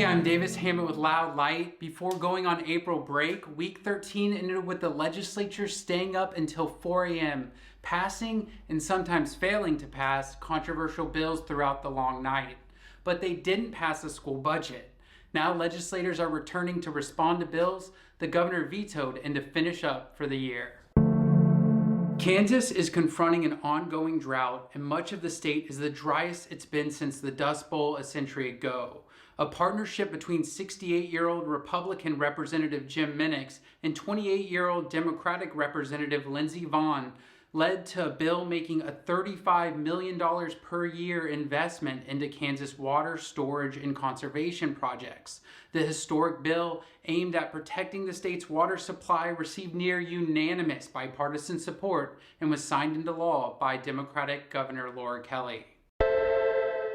I'm Davis Hammett with Loud Light. Before going on April break, week 13 ended with the legislature staying up until 4 a.m., passing and sometimes failing to pass controversial bills throughout the long night. But they didn't pass a school budget. Now legislators are returning to respond to bills the governor vetoed and to finish up for the year. Kansas is confronting an ongoing drought, and much of the state is the driest it's been since the Dust Bowl a century ago. A partnership between 68-year-old Republican Representative Jim Minix and 28-year-old Democratic Representative Lindsey Vonn led to a bill making a $35 million per year investment into Kansas water storage and conservation projects. The historic bill, aimed at protecting the state's water supply, received near unanimous bipartisan support and was signed into law by Democratic Governor Laura Kelly.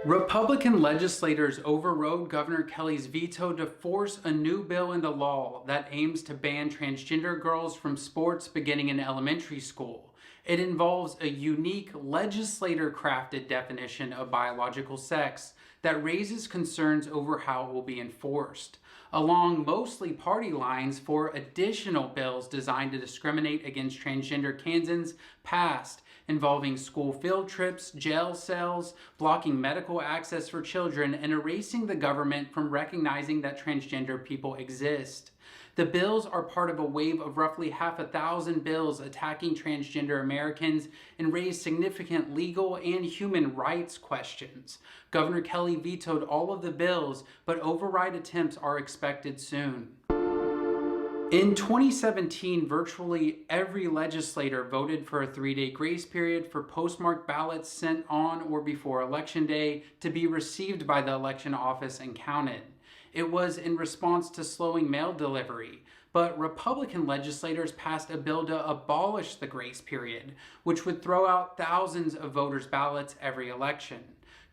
Republican legislators overrode Governor Kelly's veto to force a new bill into law that aims to ban transgender girls from sports beginning in elementary school. It involves a unique legislator-crafted definition of biological sex that raises concerns over how it will be enforced, along mostly party lines for additional bills designed to discriminate against transgender Kansans passed, involving school field trips, jail cells, blocking medical access for children, and erasing the government from recognizing that transgender people exist. The bills are part of a wave of roughly 600 bills attacking transgender Americans and raise significant legal and human rights questions. Governor Kelly vetoed all of the bills, but override attempts are expected soon. In 2017, virtually every legislator voted for a 3-day grace period for postmarked ballots sent on or before Election Day to be received by the election office and counted. It was in response to slowing mail delivery, but Republican legislators passed a bill to abolish the grace period, which would throw out thousands of voters' ballots every election.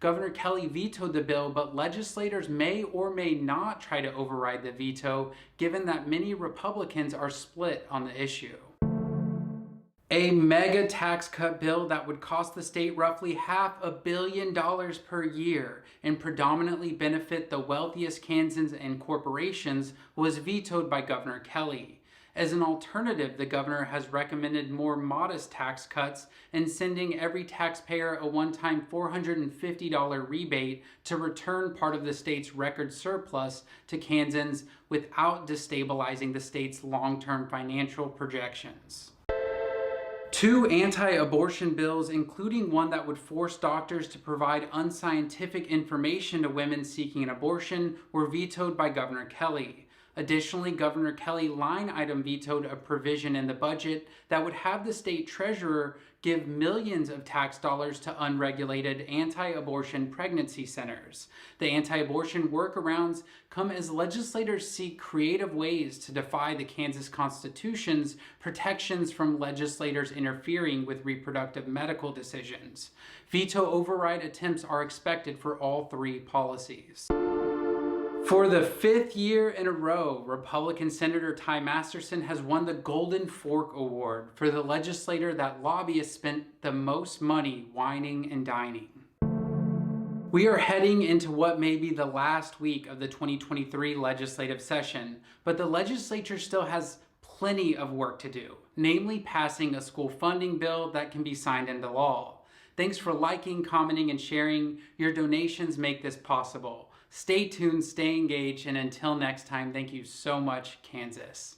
Governor Kelly vetoed the bill, but legislators may or may not try to override the veto, given that many Republicans are split on the issue. A mega tax cut bill that would cost the state roughly $500 million per year and predominantly benefit the wealthiest Kansans and corporations was vetoed by Governor Kelly. As an alternative, the governor has recommended more modest tax cuts and sending every taxpayer a one-time $450 rebate to return part of the state's record surplus to Kansans without destabilizing the state's long-term financial projections. 2 anti-abortion bills, including one that would force doctors to provide unscientific information to women seeking an abortion, were vetoed by Governor Kelly. Additionally, Governor Kelly line item vetoed a provision in the budget that would have the state treasurer give millions of tax dollars to unregulated anti-abortion pregnancy centers. The anti-abortion workarounds come as legislators seek creative ways to defy the Kansas Constitution's protections from legislators interfering with reproductive medical decisions. Veto override attempts are expected for all 3 policies. For the 5th year in a row, Republican Senator Ty Masterson has won the Golden Fork Award for the legislator that lobbyists spent the most money whining and dining. We are heading into what may be the last week of the 2023 legislative session, but the legislature still has plenty of work to do, namely passing a school funding bill that can be signed into law. Thanks for liking, commenting, and sharing. Your donations make this possible. Stay tuned, stay engaged, and until next time, thank you so much, Kansas.